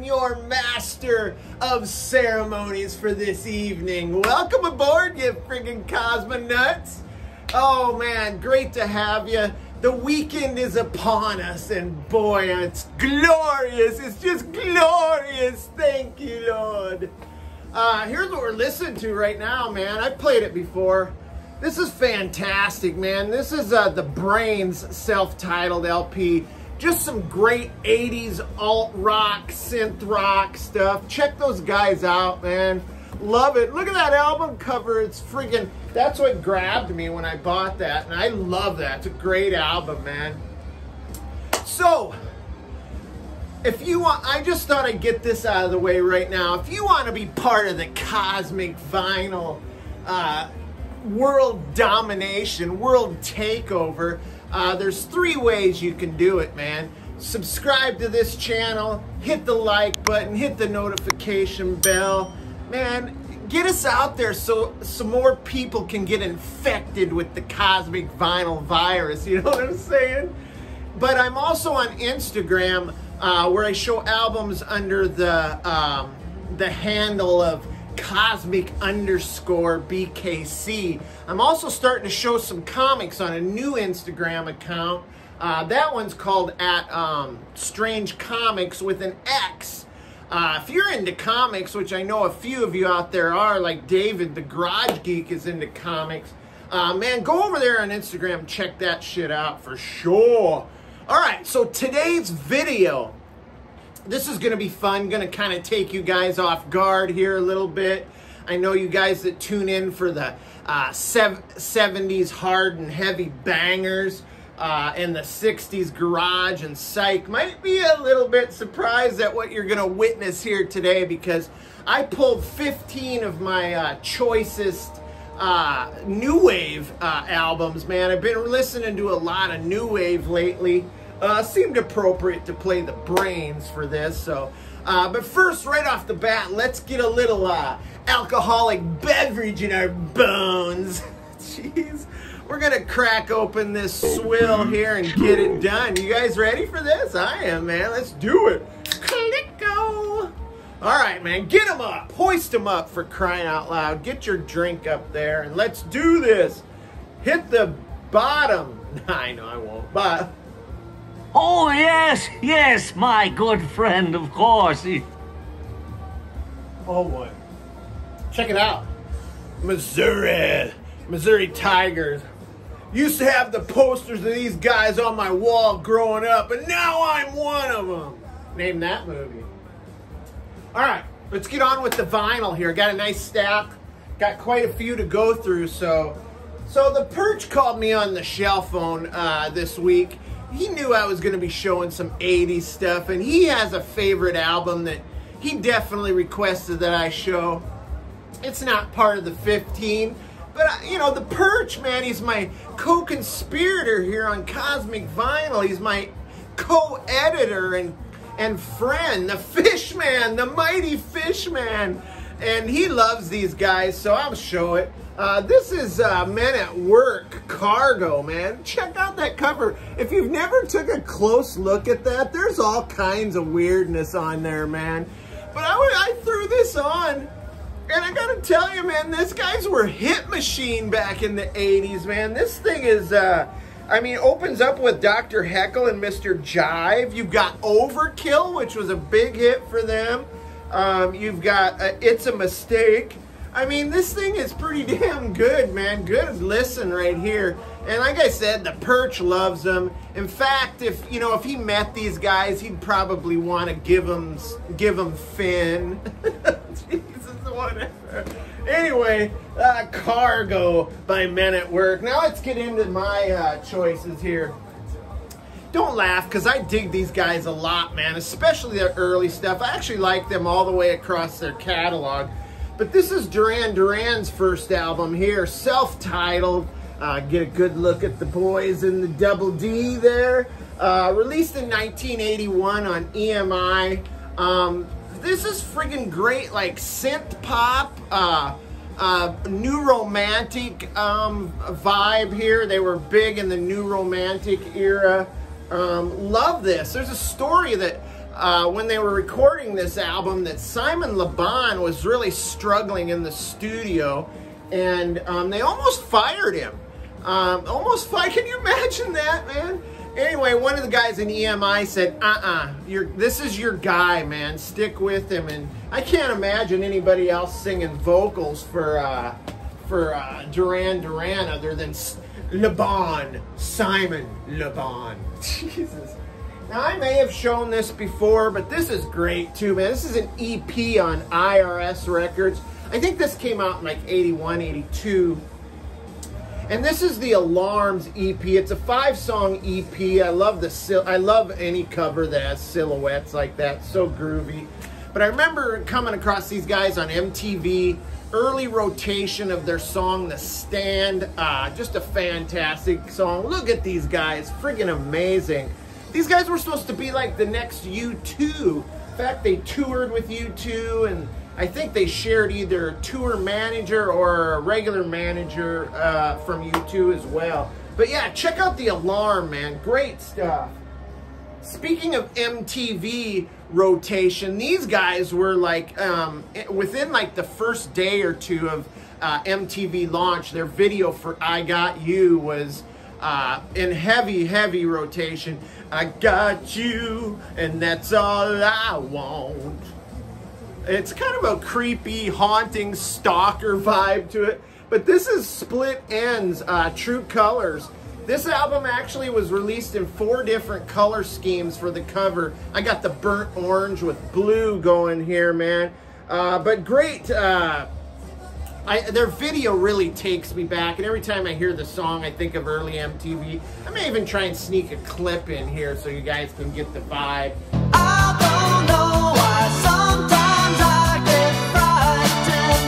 Your master of ceremonies for this evening. Welcome aboard, you friggin' cosmonauts. Oh man, great to have you. The weekend is upon us, and boy, it's glorious. It's just glorious. Thank you, Lord. Here's what we're listening to right now, man. I've played it before. This is fantastic, man. This is the Brains self-titled LP. Just some great 80s alt-rock, synth rock stuff. Check those guys out, man. Love it. Look at that album cover. It's friggin', that's what grabbed me when I bought that. And I love that. It's a great album, man. So, if you want, I just thought I'd get this out of the way right now. If you want to be part of the cosmic vinyl world domination, world takeover, there's 3 ways you can do it, man. Subscribe to this channel, hit the like button, hit the notification bell. Man, get us out there so some more people can get infected with the cosmic vinyl virus, you know what I'm saying? But I'm also on Instagram where I show albums under the handle of cosmic_BKC. I'm also starting to show some comics on a new Instagram account. That one's called @Strange Comics with an X. If you're into comics, which I know a few of you out there are, like David the Garage Geek is into comics, man, go over there on Instagram, check that shit out for sure. Alright, so today's video, this is going to be fun, going to kind of take you guys off guard here a little bit. I know you guys that tune in for the 70s hard and heavy bangers and the 60s garage and psych might be a little bit surprised at what you're going to witness here today, because I pulled 15 of my choicest new wave albums, man. I've been listening to a lot of new wave lately. Seemed appropriate to play the Brains for this, so but first, right off the bat, let's get a little alcoholic beverage in our bones. Jeez, we're gonna crack open this swill here and get it done. You guys ready for this? I am, man. Let's do it. Click-o. All right, man, get them up, hoist them up, for crying out loud. Get your drink up there and let's do this. Hit the bottom. I know I won't, but oh, yes, yes, my good friend, of course. oh boy, check it out. Missouri Tigers. Used to have the posters of these guys on my wall growing up, and now I'm one of them. Name that movie. All right, let's get on with the vinyl here. Got a nice stack. Got quite a few to go through. So the Perch called me on the shell phone this week. He knew I was going to be showing some 80s stuff, and he has a favorite album that he definitely requested that I show. It's not part of the 15, but you know, the Perch, man, he's my co-conspirator here on Cosmic Vinyl. He's my co-editor and friend, the Fishman, the mighty Fishman. And he loves these guys, so I'll show it. This is Men at Work Cargo, man. Check out that cover. If you've never took a close look at that, there's all kinds of weirdness on there, man. But I threw this on, and I gotta tell you, man, these guys were hit machine back in the 80s, man. This thing is, I mean, opens up with Dr. Heckle and Mr. Jive. You've got Overkill, which was a big hit for them. You've got It's a Mistake. I mean, this thing is pretty damn good, man. Good listen right here. And like I said, the Perch loves them. In fact, if he met these guys, he'd probably want to give them Finn. Jesus, whatever. Anyway, Cargo by Men at Work. Now let's get into my choices here. Don't laugh, because I dig these guys a lot, man, especially their early stuff. I actually like them all the way across their catalog. But this is Duran Duran's first album here, self-titled. Get a good look at the boys in the double D there. Released in 1981 on EMI. This is friggin' great, like synth pop, new romantic vibe here. They were big in the new romantic era. Love this. There's a story that when they were recording this album, that Simon Le Bon was really struggling in the studio, and they almost fired him. Can you imagine that, man? Anyway, one of the guys in EMI said, this is your guy, man. Stick with him. And I can't imagine anybody else singing vocals for Duran Duran other than Le Bon, Simon Le Bon. Jesus. Now, I may have shown this before, but this is great too, man. This is an EP on IRS Records. I think this came out in like 81, 82. And this is the Alarms EP. It's a 5-song EP. I love any cover that has silhouettes like that. So groovy. But I remember coming across these guys on MTV. Early rotation of their song, The Stand. Just a fantastic song. Look at these guys. Friggin' amazing. These guys were supposed to be like the next U2. In fact, they toured with U2, and I think they shared either a tour manager or a regular manager from U2 as well. But yeah, check out the Alarm, man. Great stuff. Speaking of MTV rotation, these guys were like, within like the first day or two of MTV launch, their video for I Got You was in heavy rotation. I got you, and that's all I want. It's kind of a creepy, haunting, stalker vibe to it. But this is Split Ends, True Colors. This album actually was released in 4 different color schemes for the cover. I got the burnt orange with blue going here, man. But great. Their video really takes me back, and every time I hear the song, I think of early MTV. I may even try and sneak a clip in here so you guys can get the vibe. I don't know why sometimes I get frightened.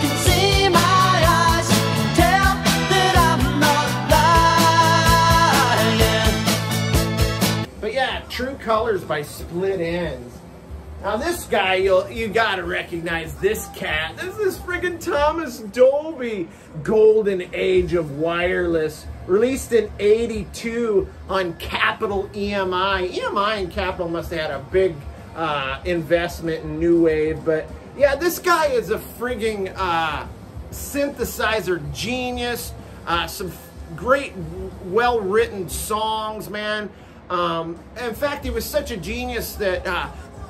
You can see my eyes, tell that I'm not lying. But yeah, True Colors by Split Ends. Now this guy, you gotta recognize this cat. This is friggin' Thomas Dolby. Golden Age of Wireless. Released in 82 on Capitol EMI. EMI and Capitol must have had a big investment in New Wave. But yeah, this guy is a friggin' synthesizer genius. Some great, well-written songs, man. In fact, he was such a genius that...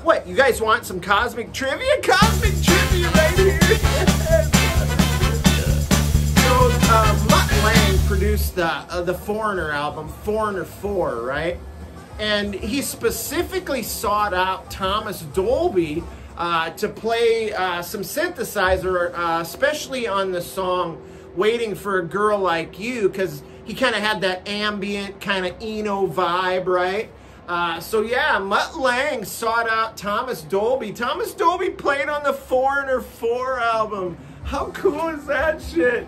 what, you guys want some cosmic trivia? Cosmic trivia right here! So, Mutt Lange produced the Foreigner album, Foreigner 4, right? And he specifically sought out Thomas Dolby to play some synthesizer, especially on the song Waiting for a Girl Like You, because he kind of had that ambient kind of Eno vibe, right? So yeah, Mutt Lange sought out Thomas Dolby. Thomas Dolby played on the Foreigner 4 album. How cool is that shit?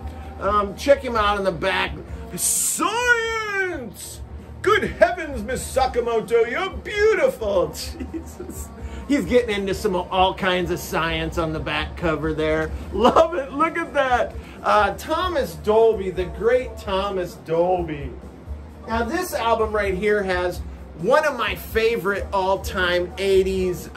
Check him out in the back. Science! Good heavens, Miss Sakamoto, you're beautiful. Jesus. He's getting into all kinds of science on the back cover there. Love it. Look at that. Thomas Dolby, the great Thomas Dolby. Now this album right here has one of my favorite all-time 80s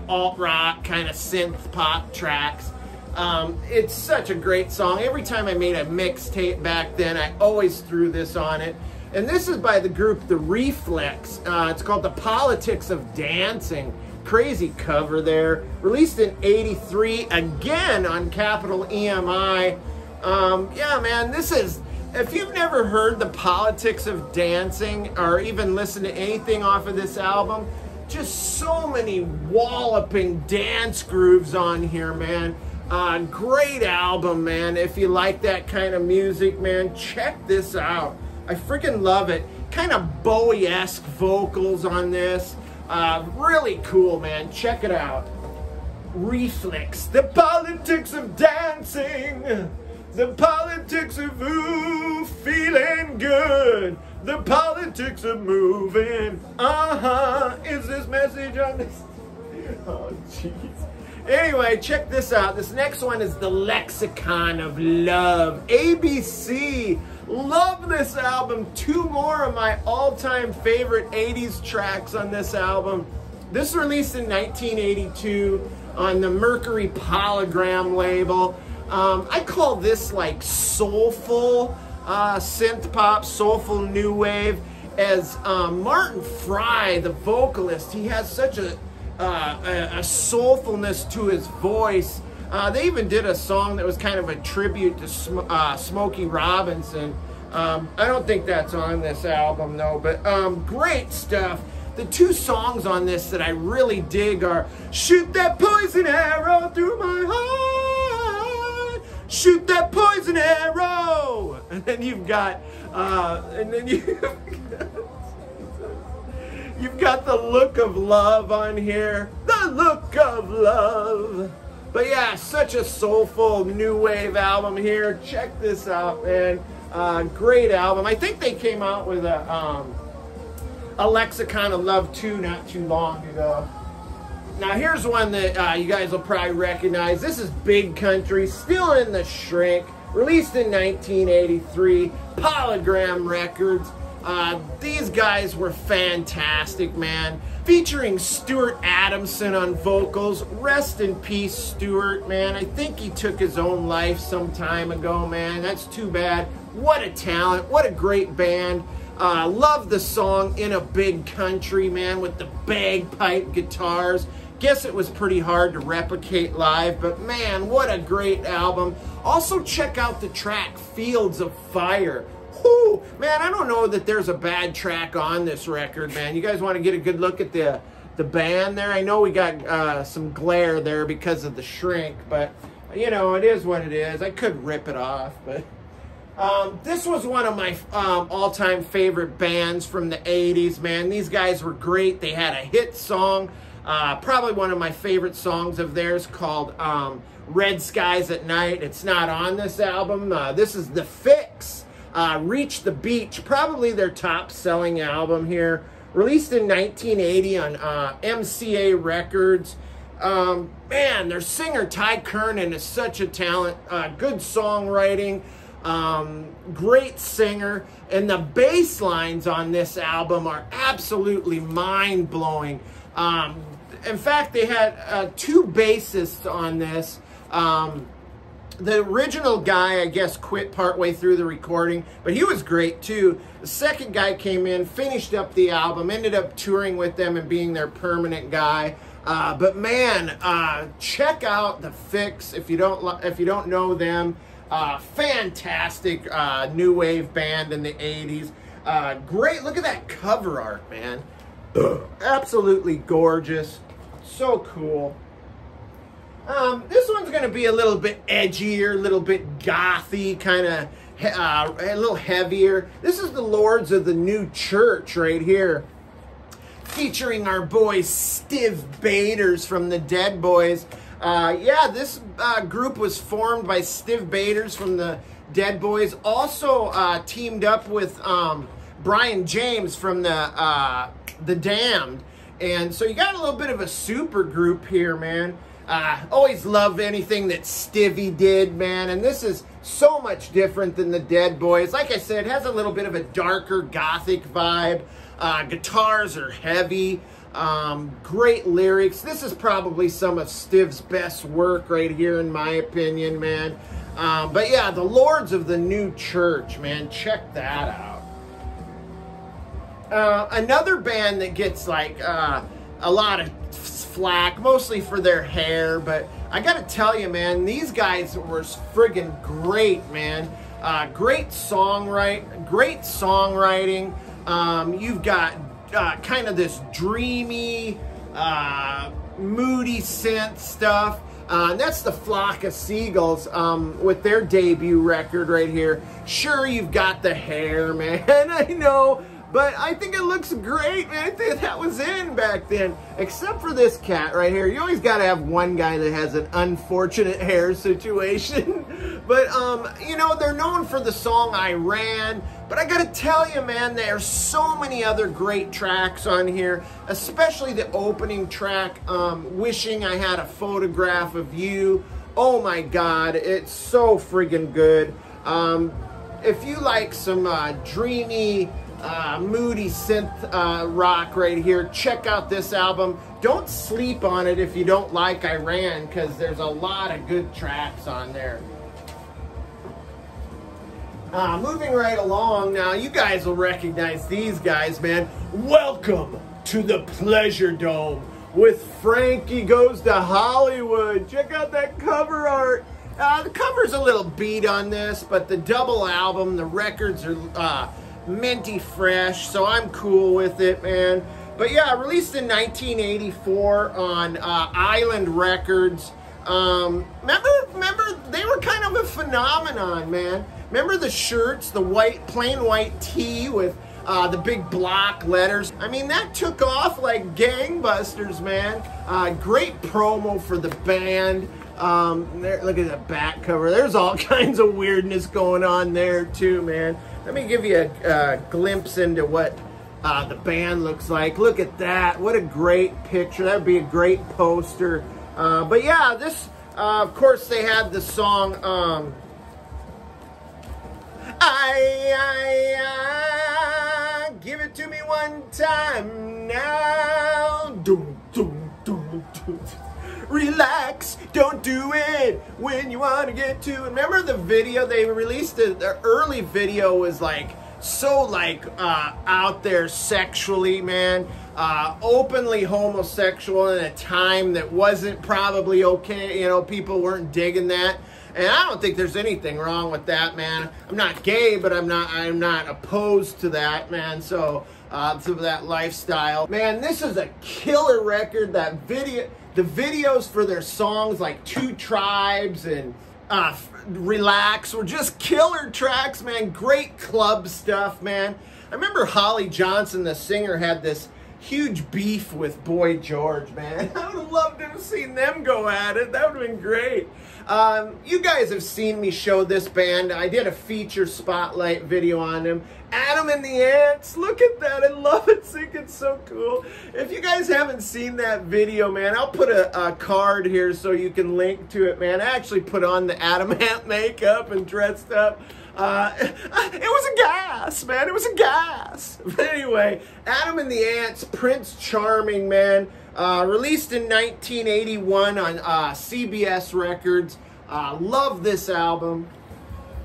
alt-rock kind of synth pop tracks. It's such a great song. Every time I made a mixtape back then, I always threw this on it. And this is by the group The Reflex. It's called The Politics of Dancing. Crazy cover there. Released in '83, again on Capital EMI. Yeah, man, this is... If you've never heard The Politics of Dancing or even listened to anything off of this album, just so many walloping dance grooves on here, man. Great album, man. If you like that kind of music, man, check this out. I freaking love it. Kind of Bowie-esque vocals on this. Really cool, man. Check it out. Reflex. The politics of dancing. The politics of ooh, feeling good. The politics of moving. Is this message on this? Oh, jeez. Anyway, check this out. This next one is the Lexicon of Love. ABC. Love this album. Two more of my all-time favorite 80s tracks on this album. This released in 1982 on the Mercury Polygram label. I call this like soulful synth pop, soulful new wave. As Martin Fry, the vocalist, he has such a soulfulness to his voice. They even did a song that was kind of a tribute to Smokey Robinson. I don't think that's on this album though, but great stuff. The two songs on this that I really dig are Shoot That Poison Arrow Through My Heart, Shoot That Poison Arrow, and then you've got you've got The Look of Love on here. The Look of Love. But yeah, such a soulful new wave album here. Check this out, man. Great album. I think they came out with a Lexicon of Love 2 not too long ago. Now here's one that you guys will probably recognize. This is Big Country, still in the shrink. Released in 1983. Polygram Records. These guys were fantastic, man. Featuring Stuart Adamson on vocals. Rest in peace, Stuart, man. I think he took his own life some time ago, man. That's too bad. What a talent. What a great band. Love the song In a Big Country, man, with the bagpipe guitars. Guess it was pretty hard to replicate live, but man, what a great album. Also, check out the track Fields of Fire. Whew, man, I don't know that there's a bad track on this record, man. You guys want to get a good look at the band there? I know we got some glare there because of the shrink, but, you know, it is what it is. I could rip it off, but... this was one of my all-time favorite bands from the 80s, man. These guys were great. They had a hit song, probably one of my favorite songs of theirs called Red Skies at Night. It's not on this album. This is The Fix. Reach the Beach, probably their top-selling album here. Released in 1980 on MCA Records. Man, their singer Ty Kernan is such a talent. Good songwriting. Great singer, and the bass lines on this album are absolutely mind-blowing. In fact, they had two bassists on this. The original guy, I guess, quit partway through the recording, but he was great too. The second guy came in, finished up the album, ended up touring with them and being their permanent guy. But man, check out The Fix if you don't know them. Fantastic new wave band in the 80s. Great, look at that cover art, man. Absolutely gorgeous. So cool. This one's going to be a little bit edgier, a little bit gothy, kind of a little heavier. This is the Lords of the New Church right here. Featuring our boy Stiv Bators from the Dead Boys. Yeah, this group was formed by Stiv Bators from the Dead Boys. Also teamed up with Brian James from the Damned. And so you got a little bit of a super group here, man. Always love anything that Stivy did, man. And this is so much different than the Dead Boys. Like I said, it has a little bit of a darker gothic vibe. Guitars are heavy. Great lyrics. This is probably some of Stiv's best work right here, in my opinion, man. But yeah, the Lords of the New Church, man. Check that out. Another band that gets like a lot of flack, mostly for their hair, but I gotta tell you, man, these guys were friggin' great, man. Great songwriting. You've got kind of this dreamy, moody synth stuff. And that's the Flock of Seagulls with their debut record right here. Sure, you've got the hair, man, I know, but I think it looks great, man. I think that was in back then. Except for this cat right here. You always got to have one guy that has an unfortunate hair situation. But, you know, they're known for the song I Ran. But I got to tell you, man, there's so many other great tracks on here. Especially the opening track, Wishing I Had a Photograph of You. Oh, my God. It's so friggin' good. If you like some dreamy... moody synth rock right here, check out this album. Don't sleep on it if you don't like I Ran, because there's a lot of good tracks on there. Moving right along now, you guys will recognize these guys, man. Welcome to the Pleasure Dome with Frankie Goes to Hollywood. Check out that cover art. The cover's a little beat on this, but the double album, the records are minty fresh, so I'm cool with it, man. But yeah, released in 1984 on Island Records. Remember, they were kind of a phenomenon, man. Remember the shirts, the plain white tee with the big block letters? I mean, that took off like gangbusters, man. Great promo for the band. There, look at the back cover. There's all kinds of weirdness going on there too, man. Let me give you a glimpse into what the band looks like. Look at that. What a great picture. That would be a great poster. But yeah, this, of course, they had the song, give it to me one time now. Doom, doom, doom, doom. Relax, don't do it when you want to get to it. Remember the video they released? The early video was like so like out there sexually, man. Openly homosexual in a time that wasn't probably okay. You know, people weren't digging that. And I don't think there's anything wrong with that, man. I'm not gay, but I'm not opposed to that, man. So to that lifestyle, man. This is a killer record. That video. The videos for their songs like Two Tribes and Relax were just killer tracks, man. Great club stuff, man. I remember Holly Johnson, the singer, had this huge beef with Boy George, man. I would have loved to have seen them go at it. That would have been great. You guys have seen me show this band. I did a feature spotlight video on them. Adam and the Ants, look at that. I love it. I think it's so cool. If you guys haven't seen that video, man, I'll put a card here so you can link to it, man. I actually put on the Adam Ant makeup and dressed up. It was a gas, man. It was a gas. But anyway, Adam and the Ants, Prince Charming, man. Released in 1981 on CBS Records. Love this album.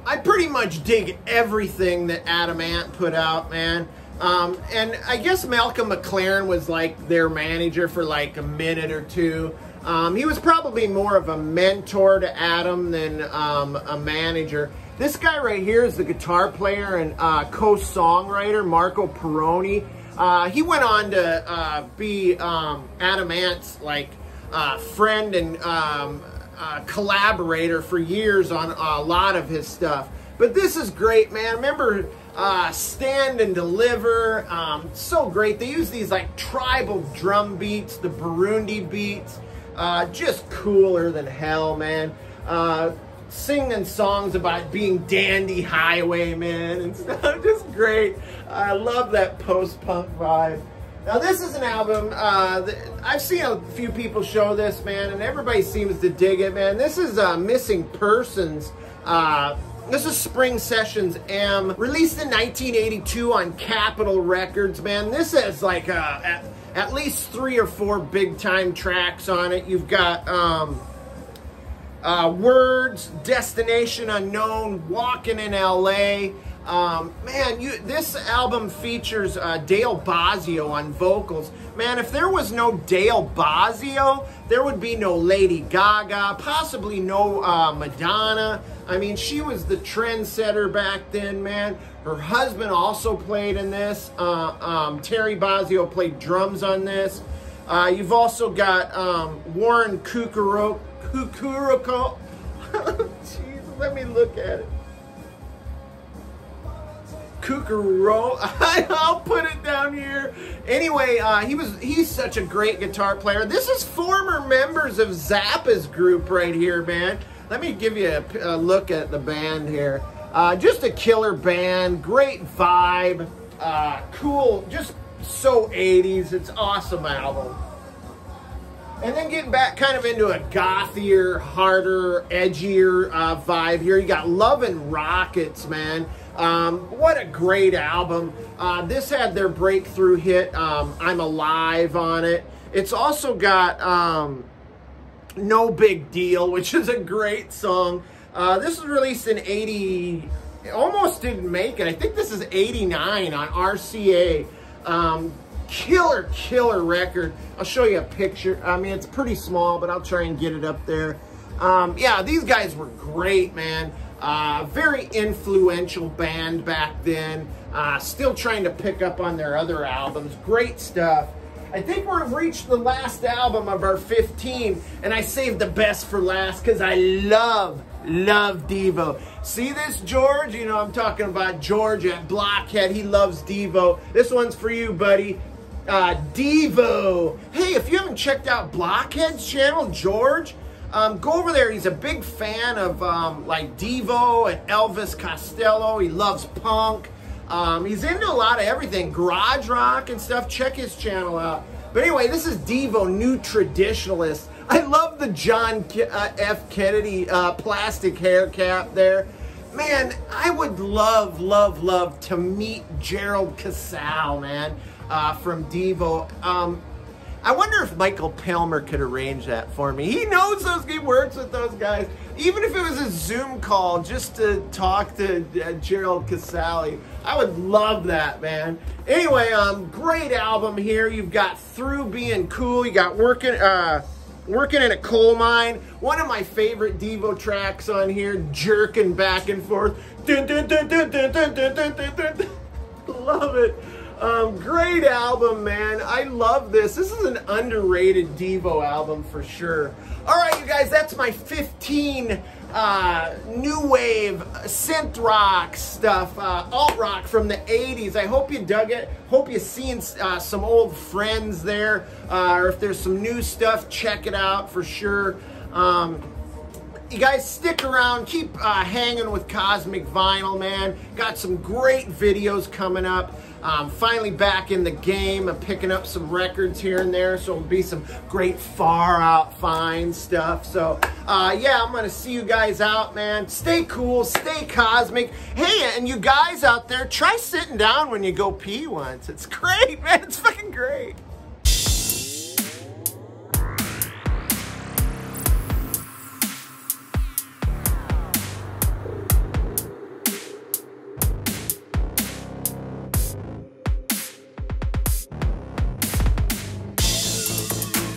I pretty much dig everything that Adam Ant put out, man. And I guess Malcolm McLaren was like their manager for like a minute or two. He was probably more of a mentor to Adam than a manager. This guy right here is the guitar player and co-songwriter, Marco Perrone. He went on to be Adam Ant's like friend and collaborator for years on a lot of his stuff. But this is great, man. Remember Stand and Deliver? So great. They use these like tribal drum beats, the Burundi beats. Just cooler than hell, man. Singing songs about being dandy highwaymen and stuff. Just great. I love that post-punk vibe. Now this is an album, I've seen a few people show this, man, and everybody seems to dig it, man. This is Missing Persons. This is Spring Sessions M, released in 1982 on Capitol Records, man. This is like at least 3 or 4 big time tracks on it. You've got Words, Destination Unknown, Walking in LA. Man, this album features Dale Bozzio on vocals. Man, if there was no Dale Bozzio, there would be no Lady Gaga, possibly no Madonna. I mean, she was the trendsetter back then, man. Her husband also played in this. Terry Bozzio played drums on this. You've also got Warren Cucuroko. Jeez, let me look at it. Kukuro, I'll put it down here. Anyway, he's such a great guitar player. This is former members of Zappa's group right here, man. Let me give you a look at the band here. Just a killer band, great vibe, cool, just so 80s. It's an awesome album. And then getting back kind of into a gothier, harder, edgier vibe here. You got Love and Rockets, man. What a great album. This had their breakthrough hit, I'm Alive, on it. It's also got No Big Deal, which is a great song. This was released in 80, almost didn't make it. I think this is 89 on RCA. Killer record. I'll show you a picture. I mean, it's pretty small, but I'll try and get it up there. Yeah, these guys were great, man. Very influential band back then. Still trying to pick up on their other albums. Great stuff. I think we've reached the last album of our 15, and I saved the best for last because I love Devo. See this, George? You know, I'm talking about George at Blockhead. He loves Devo. This one's for you, buddy. Devo. Hey, if you haven't checked out Blockhead's channel, George, go over there. He's a big fan of like Devo and Elvis Costello. He loves punk. He's into a lot of everything, garage rock and stuff. Check his channel out. But anyway, this is Devo, New Traditionalist. I love the John F. Kennedy plastic hair cap there. Man, I would love to meet Gerald Casale, man, from Devo. I wonder if Michael Palmer could arrange that for me. He knows those, he works with those guys. Even if it was a Zoom call just to talk to Gerald Casale, I would love that, man. Anyway, great album here. You've got Through Being Cool. You got Working in a Coal Mine. One of my favorite Devo tracks on here, Jerking Back and Forth. Dun, dun, dun, dun, dun, dun, dun, dun, dun, dun. Love it. Great album, man. I love this. This is an underrated Devo album for sure. All right, you guys, that's my 15 new wave synth rock stuff, alt rock from the 80s. I hope you dug it. Hope you've seen some old friends there, or if there's some new stuff, check it out for sure. You guys stick around, keep hanging with Cosmic Vinyl, man. Got some great videos coming up. Finally back in the game. I'm picking up some records here and there, so it'll be some great far out fine stuff. So yeah, I'm gonna see you guys out, man. Stay cool, stay cosmic. Hey, and you guys out there, try sitting down when you go pee once. It's great, man. It's fucking great.